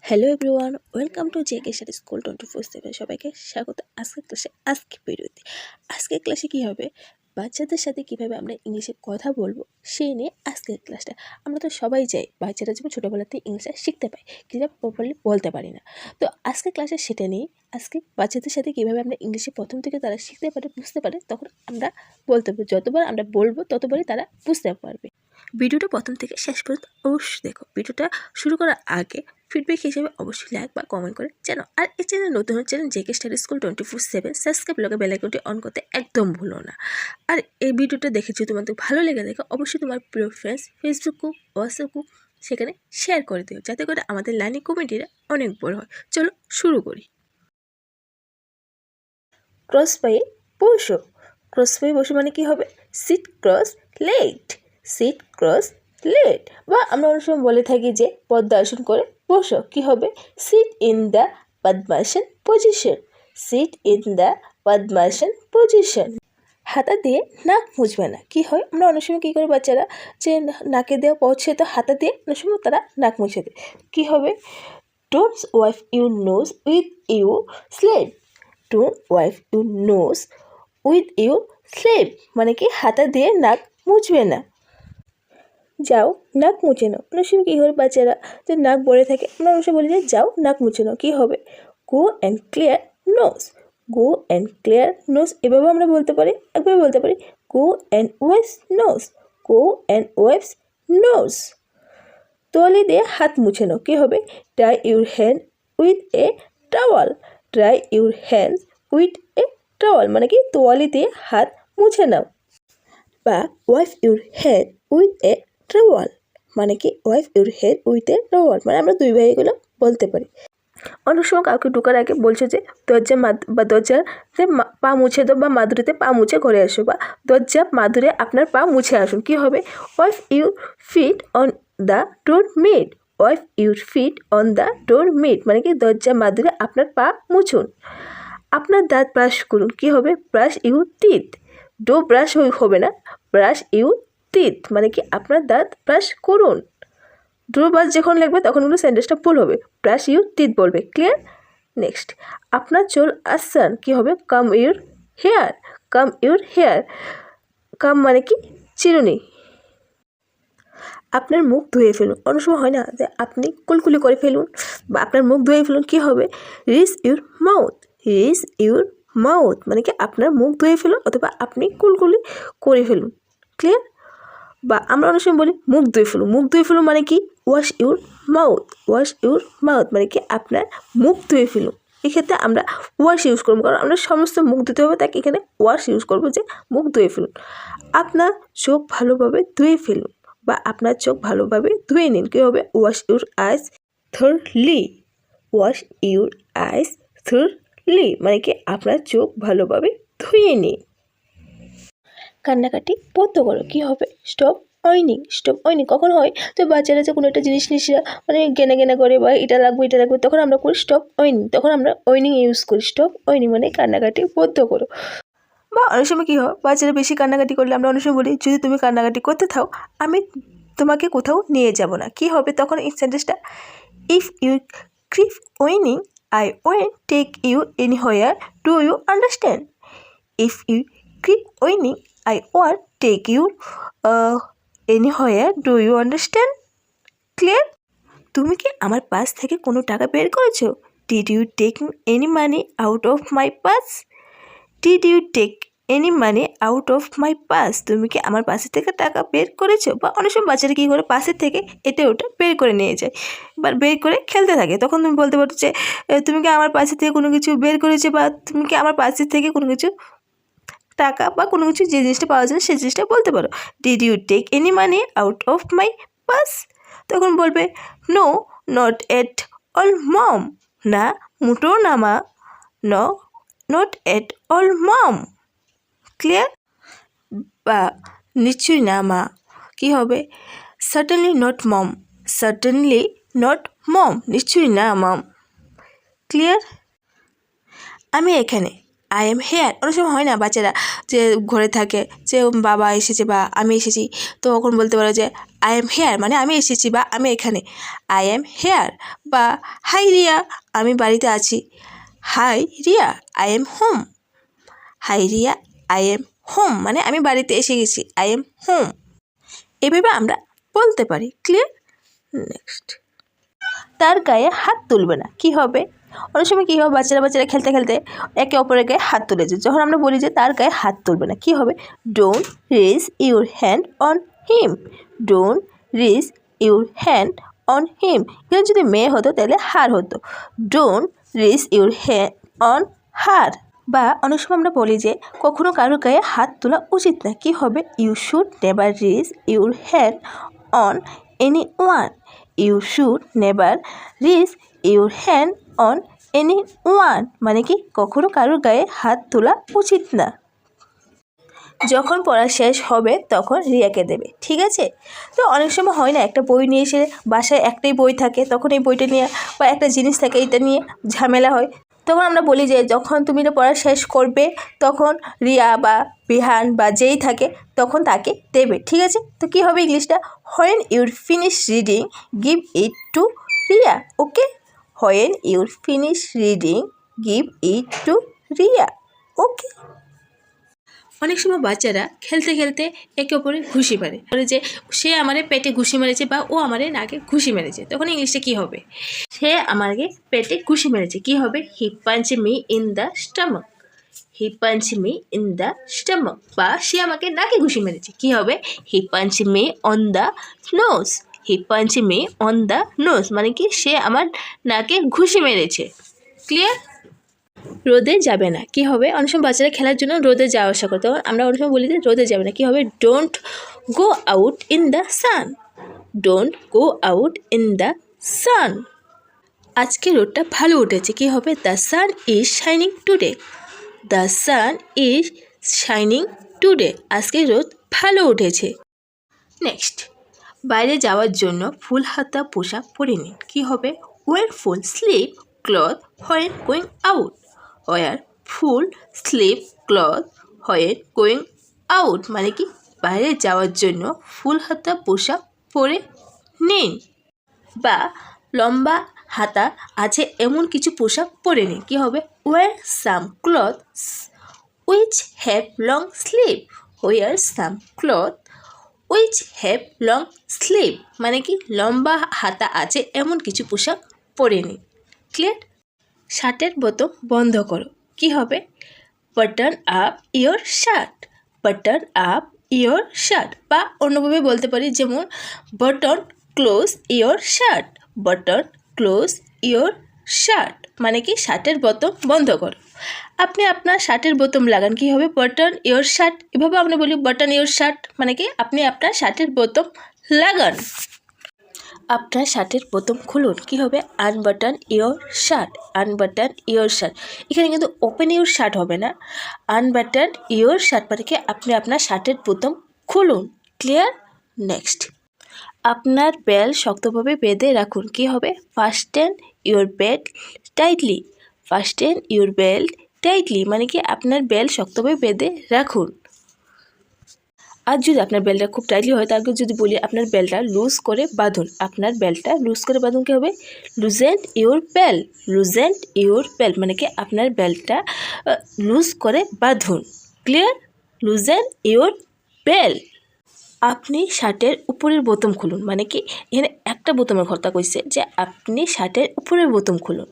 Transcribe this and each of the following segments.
Hello everyone, welcome to JK school 24/7। সবাইকে স্বাগত আজকের ক্লাসে। আজকের ক্লাসে কী হবে, বাচ্চাদের সাথে কীভাবে আমরা ইংলিশে কথা বলবো সেই নিয়ে আজকের ক্লাসটা। আমরা তো সবাই চাই বাচ্চারা যেমন ছোটোবেলাতেই ইংলিশটা শিখতে পায়, কিন্তু প্রপারলি বলতে পারি না। তো আজকের ক্লাসে সেটা নিয়ে, আজকে বাচ্চাদের সাথে কীভাবে আমরা ইংলিশে প্রথম থেকে তারা শিখতে পারে, বুঝতে পারে, তখন আমরা বলতে পারবো। যতবার আমরা বলবো ততবারই তারা বুঝতে পারবে। ভিডিওটা প্রথম থেকে শেষ পর্যন্ত অবশ্যই দেখো। ভিডিওটা শুরু করার আগে ফিডব্যাক হিসেবে অবশ্যই লাইক বা কমেন্ট করে জানো। আর এই চ্যানেল নতুন channel JK study school 24/7 subscribe লগে বেল আইকনটি অন করতে একদম ভুলো না। আর এই ভিডিওটা দেখে যদি তোমাদের ভালো লেগে দেখো, অবশ্যই তোমার প্রিয় friends Facebook group, WhatsApp group সেখানে শেয়ার করে দিও, যাতে করে আমাদের লার্নিং কমিউনিটিটা অনেক বড় হয়। চলো শুরু করি। ক্রস পায়ে বসো। ক্রস পায়ে বসো মানে কি হবে? Sit cross legged. Sit cross legged. বা আমরা অনেক সময় বলে থাকি যে পদ্মাসন করে বসো। কি হবে? Sit in the padmasana position. Sit in the padmasana position. হাতা দিয়ে নাক মুছবে না। কি হয়, আমরা অনেক সময় কী করে বাচ্চারা যে নাকে দেওয়া পৌঁছে, তো হাতা দিয়ে অনেক সময় তারা নাক মুছে দেয়। কী হবে? Don't wipe your nose with your sleeve. Don't wipe your nose with your sleeve মানে কি হাতা দিয়ে নাক মুছবে না। যাও নাক মুছে নাও। অনেক সময় কী হবে, বাচ্চারা যে নাক বলে থাকে, আমরা অনেক সময় বলি যে যাও নাক মুছে নাও। কী হবে? Go and clear nose. Go and clear nose. এভাবে আমরা বলতে পারি। একভাবে বলতে পারি, go and wipes nose. Go and wipes nose. তোয়ালে দিয়ে হাত মুছে নাও। কী হবে? Dry your hand with a towel. Dry your hand with a towel মানে কি তোয়ালে দিয়ে হাত মুছে নাও। বা wipe your head with a towel মানে কি wipe your head with a towel মানে আমরা দুই ভাই এগুলো বলতে পারি। অনেক সময় কাউকে ঢোকার আগে বলছে যে দরজার যে পা মুছে দাও, বা মাদুরিতে পা মুছে ঘরে আসো, বা দরজা মাদুরে আপনার পা মুছে আসুন। কী হবে? Wipe your feet on the door mat. Wipe your feet on the door mat মানে কি দরজা মাদুরে আপনার পা মুছুন। আপনার দাঁত ব্রাশ করুন। কী হবে? Brush your teeth. Do brush হবে না, ব্রাশ ইউর টিথ মানে কি আপনার দাঁত ব্রাশ করুন। ডো ব্রাশ যখন লাগবে তখন কিন্তু সেন্টেন্সটা ভুল হবে, ব্রাশ ইউর টিথ বলবে। ক্লিয়ার? নেক্সট, আপনার চুল আসান। কী হবে? Comb your hair. Comb your hair. Comb মানে কি চিরুনি। আপনার মুখ ধুয়ে ফেলুন। অনেক সময় হয় না যে আপনি কুলকুলি করে ফেলুন বা আপনার মুখ ধুয়ে ফেলুন। কী হবে? Rinse your mouth. Rinse your mouth মানে কি আপনার মুখ ধুয়ে ফেলুন অথবা আপনি কুলকুলি করে ফেলুন। ক্লিয়ার? বা আমরা অনেক সময় বলি মুখ ধুয়ে ফেলুন। মুখ ধুয়ে ফেলুন মানে কি wash your mouth. Wash your mouth মানে কি আপনার মুখ ধুয়ে ফেলুন। এক্ষেত্রে আমরা ওয়াশ ইউজ করবো, কারণ আমরা সমস্ত মুখ ধুতে হবে, তাকে এখানে ওয়াশ ইউজ করবো যে মুখ ধুয়ে ফেলুন। আপনার চোখ ভালোভাবে ধুয়ে ফেলুন বা আপনার চোখ ভালোভাবে ধুয়ে নিন। কী হবে? Wash your eyes thoroughly. Wash your eyes thoroughly মানে কি আপনার চোখ ভালোভাবে ধুয়ে নিন। কান্নাকাটি বন্ধ করো। কী হবে? স্টপ অয়নিং। স্টপ অয়নিং কখন হয়? তো বাচ্চারা যে কোনো একটা জিনিস নিয়ে মানে গেনা করে বা এটা লাগবে, তখন আমরা করি স্টপ অয়নিং। তখন আমরা অয়নিং ইউজ করি। স্টপ অয়নিং মানে কান্নাকাটি বন্ধ করো। বা অনেক সময় কী হয়, বাচ্চারা বেশি কান্নাকাটি করলে আমরা অনেক সময় বলি, যদি তুমি কান্নাকাটি করতে থাও আমি তোমাকে কোথাও নিয়ে যাব না। কী হবে তখন এই সেন্টেন্সটা? If you keep whining I won't take you anywhere. Do you understand? If you keep whining I won't take you anywhere. Do you understand? Clear? তুমি কি আমার পাস থেকে কোনো টাকা বের করেছো? Did you take any money out of my purse? Did you take any money out of my purse? তুমি কি আমার পাশের থেকে টাকা বের করেছো? বা অনেক সময় বাচ্চারা কী করে পাশের থেকে এটা ওটা বের করে নিয়ে যায় বা বের করে খেলতে থাকে, তখন তুমি বলতে পারো যে তুমি কি আমার পাশের থেকে কোনো কিছু বের করেছো, বা তুমি কি আমার পাশের থেকে কোনো কিছু টাকা বা কোনো কিছু যে জিনিসটা পাওয়া যায় সেই জিনিসটা বলতে পারো। Did you take any money out of my purse? তখন বলবে no not at all mom. না মোটেও না মা। No not at all mom. Clear? বা নিশ্চয়ই না মা। কী হবে? Certainly not mom. Certainly not mom নিশ্চয়ই না মম। ক্লিয়ার? আমি এখানে। I am here. অনেক সময় হয় না বাচ্চারা যে ঘরে থাকে যে বাবা এসেছে বা আমি এসেছি, তো তখন বলতে পারো যে আই এম হেয়ার মানে আমি এসেছি বা আমি এখানে, আই এম হেয়ার। বা হাই রিয়া, আমি বাড়িতে আছি, hi Riya I am home. Hi Riya I am home মানে আমি বাড়িতে এসে গেছি, আই এম হোম। এভাবে আমরা বলতে পারি। ক্লিয়ার? নেক্সট, তার গায়ে হাত তুলবে না, কি হবে? অনেক সময় কী হবে, বাচ্চারা খেলতে খেলতে একে অপরের গায়ে হাত তুলেছে, যখন আমরা বলি যে তার গায়ে হাত তুলবে না, কি হবে? Don't raise your hand on him. Don't raise your hand on him. এখানে যদি মেয়ে হতো তাহলে হার হতো। Don't raise your hand on her. বা অনেক সময় আমরা বলি যে কখনো কারোর গায়ে হাত তোলা উচিত না, কি হবে? You should never raise your hand on anyone. You should never raise your hand on anyone মানে কি কখনো কারোর গায়ে হাত তোলা উচিত না। যখন পড়া শেষ হবে তখন রিয়াকে দেবে, ঠিক আছে? তো অনেক সময় হয় না, একটা বই নিয়ে এসে বাসায় একটাই বই থাকে, তখন এই বইটা নিয়ে বা একটা জিনিস থাকে এটা নিয়ে ঝামেলা হয়, তখন আমরা বলি যে যখন তুমি এটা পড়া শেষ করবে তখন রিয়া বা বিহান বা যেই থাকে তখন তাকে দেবে, ঠিক আছে? তো কী হবে ইংলিশটা? When your finish reading give it to Riya. Okay, when your finish reading give it to Riya. Okay. অনেক সময় বাচ্চারা খেলতে খেলতে একে অপরে ঘুষি মারে, বলে যে সে আমারে পেটে ঘুষি মেরেছে বা ও আমারে নাকে ঘুষি মেরেছে, তখন ইংলিশে কী হবে? সে আমাকে পেটে ঘুষি মেরেছে, কি হবে? He punch me in the stomach. He punch me in the stomach. বা সে আমাকে নাকে ঘুষি মেরেছে, কি হবে? He punch me on the nose. He punch me on the nose মানে কি সে আমার নাকে ঘুষি মেরেছে। ক্লিয়ার? রোদে যাবে না, কি হবে? অনেক সময় বাচ্চারা খেলার জন্য রোদে যাওয়া আসা করে, তখন আমরা অনেক সময় বলি যে রোদে যাবে না, কি হবে? Don't go out in the sun. Don't go out in the sun. আজকে রোদটা ভালো উঠেছে, কি হবে? The sun is shining today. The sun is shining today. আজকে রোদ ভালো উঠেছে। নেক্সট, বাইরে যাওয়ার জন্য ফুল হাতা পোশাক পরে নিন, কি হবে? Were full sleeve cloth when going out. Were full sleeve cloth when going out মানে কি বাইরে যাওয়ার জন্য ফুল হাতা পোশাক পরে নিন। বা লম্বা হাতা আছে এমন কিছু পোশাক পরে নিন, কি হবে? War some clothes which have long sleeve. War some cloth which have long sleeve মানে কি লম্বা হাতা আছে এমন কিছু পোশাক পরে নিন। ক্লিয়ার? শার্টের বোতাম বন্ধ করো, কি হবে? Button up your shirt. Button up your shirt. বা অন্যভাবে বলতে পারি, যেমন button close your shirt. Button close your shirt মানে কি শার্টের বোতাম বন্ধ করো। আপনি আপনার শার্টের বোতাম লাগান, কি হবে? Button your shirt. এভাবে আমরা বলি বাটন ইয়োর শার্ট মানে কি আপনি আপনার শার্টের বোতাম লাগান। আপনার শার্টের বোতাম খুলুন, কি হবে? Unbutton your shirt. Unbutton your shirt. এখানে কিন্তু ওপেন ইয়োর শার্ট হবে না, আনবাটন ইয়োর শার্ট মানে কি আপনি আপনার শার্টের বোতাম খুলুন। ক্লিয়ার? নেক্সট, আপনার বেল্ট শক্তভাবে বেঁধে রাখুন, কি হবে? Fasten your belt tightly. Fasten your belt tightly মানে কি আপনার বেল্ট শক্তভাবে বেঁধে রাখুন। আর যদি আপনার বেল্টটা খুব টাইটলি হয় তারপর যদি বলি আপনার বেল্টটা লুজ করে বাঁধুন। আপনার বেল্টটা লুজ করে বাঁধুন, কী হবে? Loosen your belt. Loosen your belt মানে কি আপনার বেল্টটা লুজ করে বাঁধুন। ক্লিয়ার? Loosen your belt. আপনি শার্টের উপরের বোতাম খুলুন মানে কি এখানে একটা বোতামের কথা কইছে যে আপনি শার্টের উপরের বোতাম খুলুন।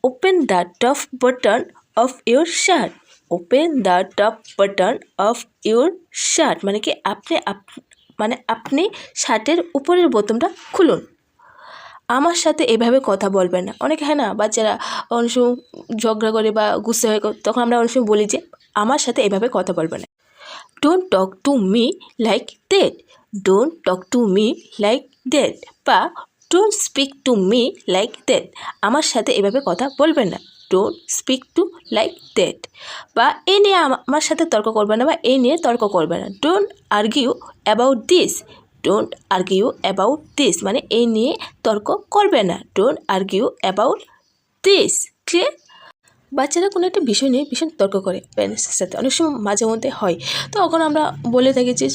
Open the top button of your shirt. Open the top button of your shirt মানে কি আপনি শার্টের উপরের বোতামটা খুলুন। আমার সাথে এভাবে কথা বলবেন না। অনেকে হয় না বাচ্চারা অনেক সময় ঝগড়া করে বা গুস্সা হয়ে, তখন আমরা অনেক সময় বলি যে আমার সাথে এভাবে কথা বলবে না। Don't talk to me like that. Don't talk to me like that. বা don't speak to me like that. আমার সাথে এভাবে কথা বলবেন না। Don't speak to like that. বা এই নিয়ে আমার সাথে তর্ক করবে না বা এই নিয়ে তর্ক করবে না। Don't argue about this. Don't argue about this মানে এই নিয়ে তর্ক করবে না। Don't argue about this. Clear? বাচ্চারা কোনো একটা বিষয় নিয়ে ভীষণ তর্ক করে প্যারেন্টসের সাথে, অনেক সময় মাঝে মধ্যে হয়। তো তখন আমরা বলে থাকি যে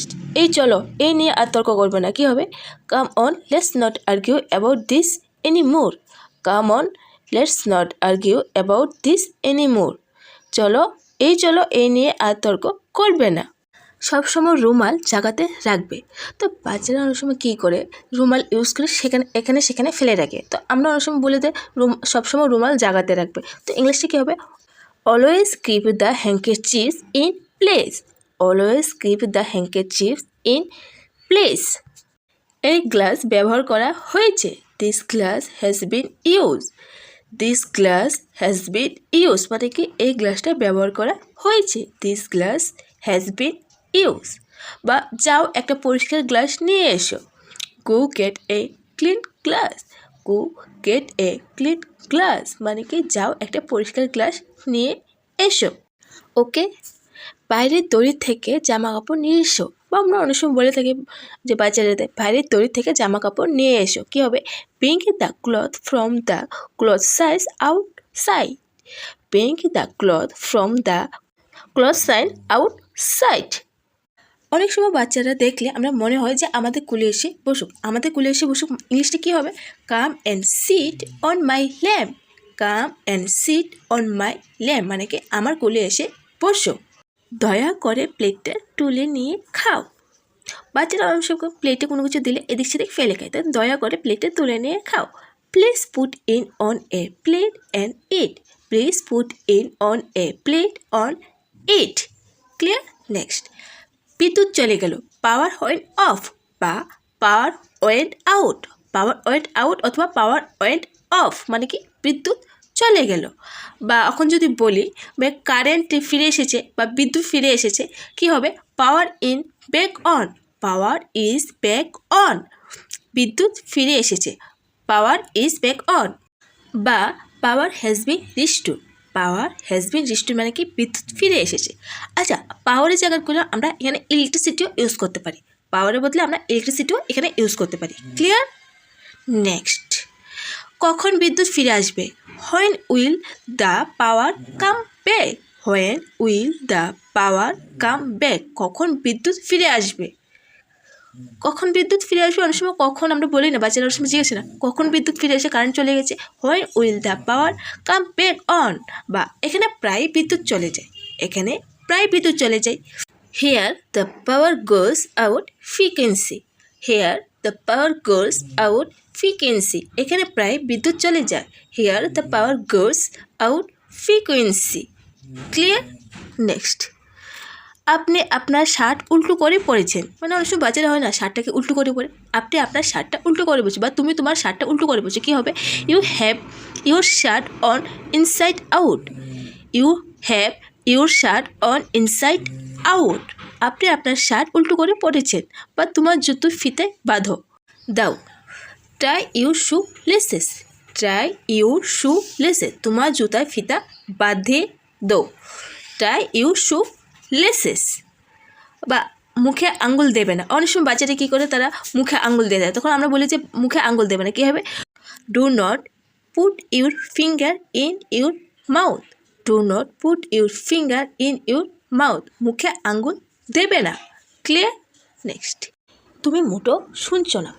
এই চলো এই নিয়ে আর তর্ক করবে না, কী হবে, come on let's not argue about this any more, come on let's not argue about this any more, চলো এই নিয়ে আর তর্ক করবে না। সবসময় রুমাল জায়গাতে রাখবে। তো বাচ্চারা অনেক সময় কী করে, রুমাল ইউজ করে এখানে সেখানে ফেলে রাখে। তো আমরা অনেক সময় বলে দিই সবসময় রুমাল জায়গাতে রাখবে। তো ইংলিশে কী হবে, always keep the handkerchief in place, always keep the handkerchief in place. এই গ্লাস ব্যবহার করা হয়েছে, this glass has been use, this glass has been use মানে কি এই গ্লাসটা ব্যবহার করা হয়েছে, this glass has been use. বা যাও একটা পরিষ্কার গ্লাস নিয়ে এসো, go get a clean glass, go get a clean glass মানে কি যাও একটা পরিষ্কার গ্লাস নিয়ে এসো। ওকে, বাইরের দড়ি থেকে জামা কাপড় নিয়ে এসো। বা আমরা অনেক সময় বলে থাকি যে বাচ্চাদের বাইরের দড়ি থেকে জামা কাপড় নিয়ে এসো, কী হবে, bring the cloth from the cloth size outside, bring the cloth from the cloth size outside. অনেক সময় বাচ্চারা দেখলে আমরা মনে হয় যে আমাদের কোলে এসে বসুক, আমাদের কোলে এসে বসুক, ইংলিশটা কী হবে, come and sit on my lamp, come and sit on my lamp মানে কি আমার কোলে এসে বসো। দয়া করে প্লেটটা তুলে নিয়ে খাও। বাচ্চারা অনেক সময় প্লেটে কোনো কিছু দিলে এদিক সেদিক ফেলে খায়, তাই দয়া করে প্লেটে তুলে নিয়ে খাও। Please put in on a plate and it, please put in on a plate on it. Clear? Next, বিদ্যুৎ চলে গেল, পাওয়ার ওয়েন্ট অফ বা পাওয়ার ওয়েন্ট আউট, পাওয়ার ওয়েন্ট আউট অথবা পাওয়ার ওয়েন্ট অফ মানে কি বিদ্যুৎ চলে গেল। বা এখন যদি বলি কারেন্ট ফিরে এসেছে বা বিদ্যুৎ ফিরে এসেছে, কি হবে, power in back on, power is back on, বিদ্যুৎ ফিরে এসেছে, পাওয়ার ইজ ব্যাক অন। বা power has been restore, power has been restore মানে কি বিদ্যুৎ ফিরে এসেছে। আচ্ছা, পাওয়ারের জায়গাগুলো আমরা এখানে ইলেকট্রিসিটিও ইউজ করতে পারি, পাওয়ারের বদলে আমরা ইলেকট্রিসিটিও এখানে ইউজ করতে পারি। ক্লিয়ার? নেক্সট, কখন বিদ্যুৎ ফিরে আসবে, when will the power come back, when will the power come back, কখন বিদ্যুৎ ফিরে আসবে, কখন বিদ্যুৎ ফিরে আসবে। অনেক সময় কখন আমরা বলি না, বাচ্চারা অনেক সময় জিজ্ঞেস না কখন বিদ্যুৎ ফিরে এসে কারেন্ট চলে গেছে, when will the power come back on. বা এখানে প্রায় বিদ্যুৎ চলে যায়, এখানে প্রায় বিদ্যুৎ চলে যায়। Here the power goes out frequency, here the power goes out frequency, এখানে প্রায় বিদ্যুৎ চলে যায়, here the power goes out frequency. Clear? Next, আপনি আপনার শার্ট উল্টো করে পরেছেন, মানে অনেক সময় বাচ্চারা হয় না শার্টটাকে উল্টো করে পরে, আপনি আপনার শার্টটা উল্টো করে বসে বা তুমি তোমার শার্টটা উল্টো করে বসে, কী হবে, you have your shirt on inside out, you have your shirt on inside out, আপনি আপনার শার্ট উল্টো করে পরেছেন। বা তোমার জুতো ফিতে বাঁধো দাও, try your shoe laces, try your shoe laces, তোমার জুতার ফিতা বাঁধে দো, ট্রাই ইউর শু লেসেস। বা মুখে আঙ্গুল দেবে না, অনেক সময় বাচ্চারা কী করে, তারা মুখে আঙ্গুল দিয়ে দেয়, তখন আমরা বলি যে মুখে আঙ্গুল দেবে না, কী হবে, do not put your finger in your mouth, do not put your finger in your mouth, মুখে আঙ্গুল দেবে না। ক্লিয়ার? নেক্সট, তুমি মোটো শুনছো না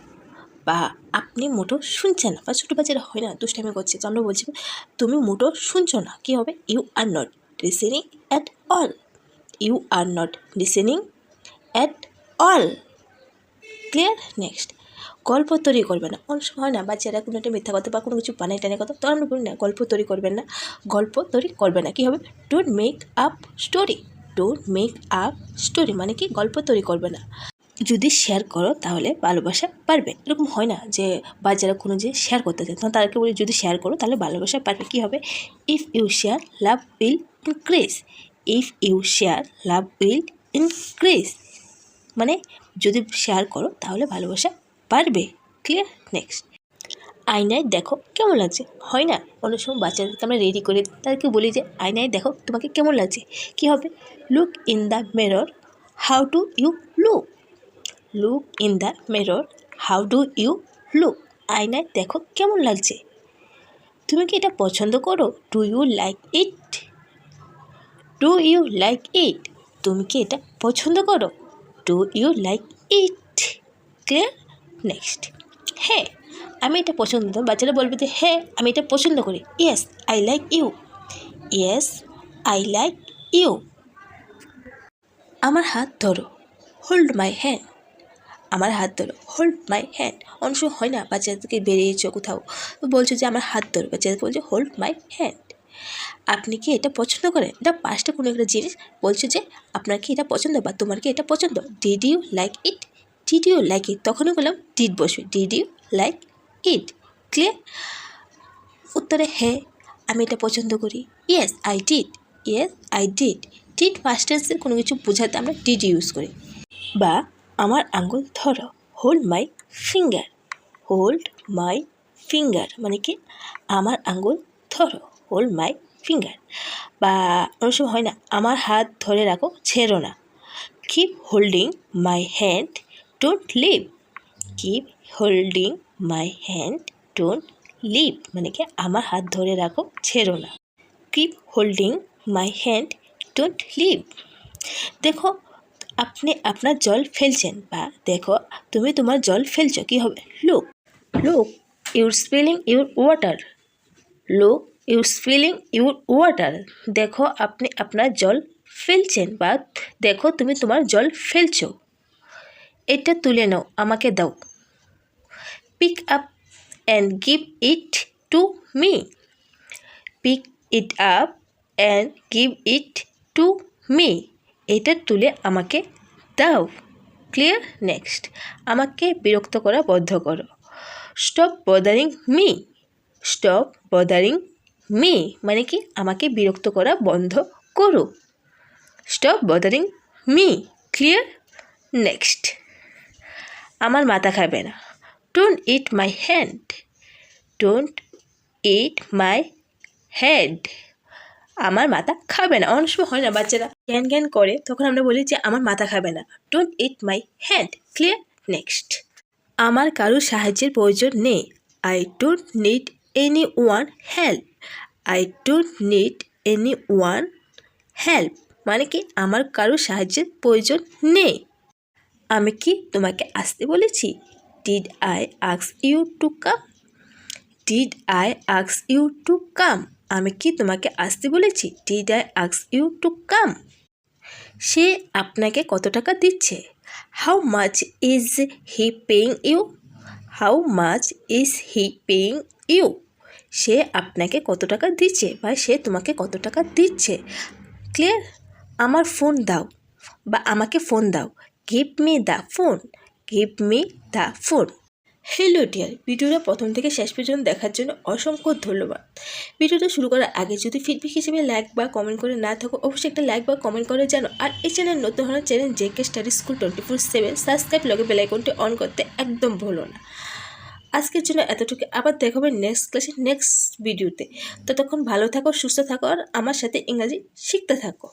বা আপনি মোটো শুনছেন না, বা ছোটো বাচ্চারা হয় না দুষ্টামি করছে, তো আমরা বলছি তুমি মোটো শুনছো না, কী হবে, you are not listening at all, you are not listening at all. Clear? Next, গল্প তৈরি করবে না, অনেক সময় হয় না বাচ্চারা কোনো একটা মিথ্যা কথা বা কোনো কিছু বানাই টানে কথা, তো আমরা বলি না গল্প তৈরি করবেন না, গল্প তৈরি করবে না, কী হবে, don't make up story, don't make up story মানে কি গল্প তৈরি করবে না। যদি শেয়ার করো তাহলে ভালোবাসা বাড়বে, এরকম হয় না যে বাচ্চারা কোনো যে শেয়ার করতে চায়, তখন তাদেরকে বলি যদি শেয়ার করো তাহলে ভালোবাসা বাড়বে, কী হবে, if you share love will increase, if you share love will increase মানে যদি শেয়ার করো তাহলে ভালোবাসা বাড়বে। ক্লিয়ার? নেক্সট, আয়নায় দেখো কেমন লাগছে, হয় না অনেক সময় বাচ্চাদেরকে আমরা রেডি করে তাদেরকে বলি যে আয়নায় দেখো তোমাকে কেমন লাগছে, কী হবে, look in the mirror how do you look, look in the mirror how do you look, আয়নায় দেখো কেমন লাগছে। তুমি কি এটা পছন্দ করো? Do you like it? Do you like it? তুমি কি এটা পছন্দ করো? Do you like it? Clear? Next, হ্যাঁ আমি এটা পছন্দ। বাচ্চারা বলবে যে হ্যাঁ আমি এটা পছন্দ করি। Yes I like you. Yes I like you. আমার হাত ধরো, হোল্ড মাই হ্যান্ড। আমার হাত ধরো, হোল্ড মাই হ্যান্ড। অনেক সময় হয় না, বাচ্চাদেরকে বেরিয়েছো কোথাও, বলছো যে আমার হাত ধরো, বাচ্চাদেরকে বলছো হোল্ড মাই হ্যান্ড। আপনি কি এটা পছন্দ করেন? এটা পাঁচটা কোনো একটা জিনিস বলছে যে আপনার কি এটা পছন্দ বা তোমার কি এটা পছন্দ। Did you like it? Did you like it, তখনই বললাম ডিড বসবে। Did you like it? Clear? উত্তরে হ্যাঁ আমি এটা পছন্দ করি। Yes I did. Yes I did. Did past টেন্সের কোনো কিছু বোঝাতে আমরা ডিড ইউজ করি। বা আমার আঙ্গুল ধরো, hold my finger. Hold my finger মানে কি আমার আঙ্গুল ধরো, হোল্ড মাই ফিঙ্গার। বা অনেক সময় হয় না, আমার হাত ধরে রাখো, ছেড়ো না। Keep holding my hand, don't leave. Keep holding my hand, don't leave মানে কি আমার হাত ধরে রাখো, ছেড়ো না। Keep holding my hand, don't leave. দেখো আপনি আপনার জল ফেলছেন, বা দেখো তুমি তোমার জল ফেলছো, কী হবে? Look. Look your spilling your water. Look your spilling your water. দেখো আপনি আপনার জল ফেলছেন, বা দেখো তুমি তোমার জল ফেলছো। এটা তুলে নাও, আমাকে দাও। Pick up and give it to me. Pick it up and give it to me. এটা তুলে আমাকে দাও। ক্লিয়ার? নেক্সট, আমাকে বিরক্ত করা বন্ধ করো। Stop bothering me. Stop bothering me মানে কি আমাকে বিরক্ত করা বন্ধ করো। Stop bothering me. Clear? Next, আমার মাথা খাবে না। Don't it my hand. Don't it my head. আমার মাথা খাবে না। অনেক সময় হয় না, বাচ্চারা জ্ঞান জ্ঞান করে, তখন আমরা বলি যে আমার মাথা খাবে না। Don't it my hand. Clear? Next, আমার কারোর সাহায্যের প্রয়োজন নেই। I don't need any one help. I don't need any one help মানে কি আমার কারোর সাহায্যের প্রয়োজন নেই। আমি কি তোমাকে আসতে বলেছি? Did I ask you to come? Did I ask you to come? আমি কি তোমাকে আসতে বলেছি? Did I ask you to come? সে আপনাকে কত টাকা দিচ্ছে? How much is he paying you? How much is he paying you? সে আপনাকে কত টাকা দিচ্ছে, বা সে তোমাকে কত টাকা দিচ্ছে। ক্লিয়ার? আমার ফোন দাও, বা আমাকে ফোন দাও। Give me the phone. Give me the phone. Hello dear, ভিডিওটা প্রথম থেকে শেষ পর্যন্ত দেখার জন্য অসংখ্য ধন্যবাদ। ভিডিওটা শুরু করার আগে যদি ফিডব্যাক হিসেবে লাইক বা কমেন্ট করে না থাকো, অবশ্যই একটা লাইক বা কমেন্ট করে জানো। আর এই চ্যানেল নতুন হওয়ার channel JK study school 24/7 subscribe লগে বেল আইকনটি অন করতে একদম ভুলো না। আজকের জন্য এতটুকু, আবার দেখা হবে নেক্সট ক্লাসে, নেক্সট ভিডিওতে। ততক্ষণ ভালো থাকো, সুস্থ থাকো, আর আমার সাথে ইংরাজি শিখতে থাকো।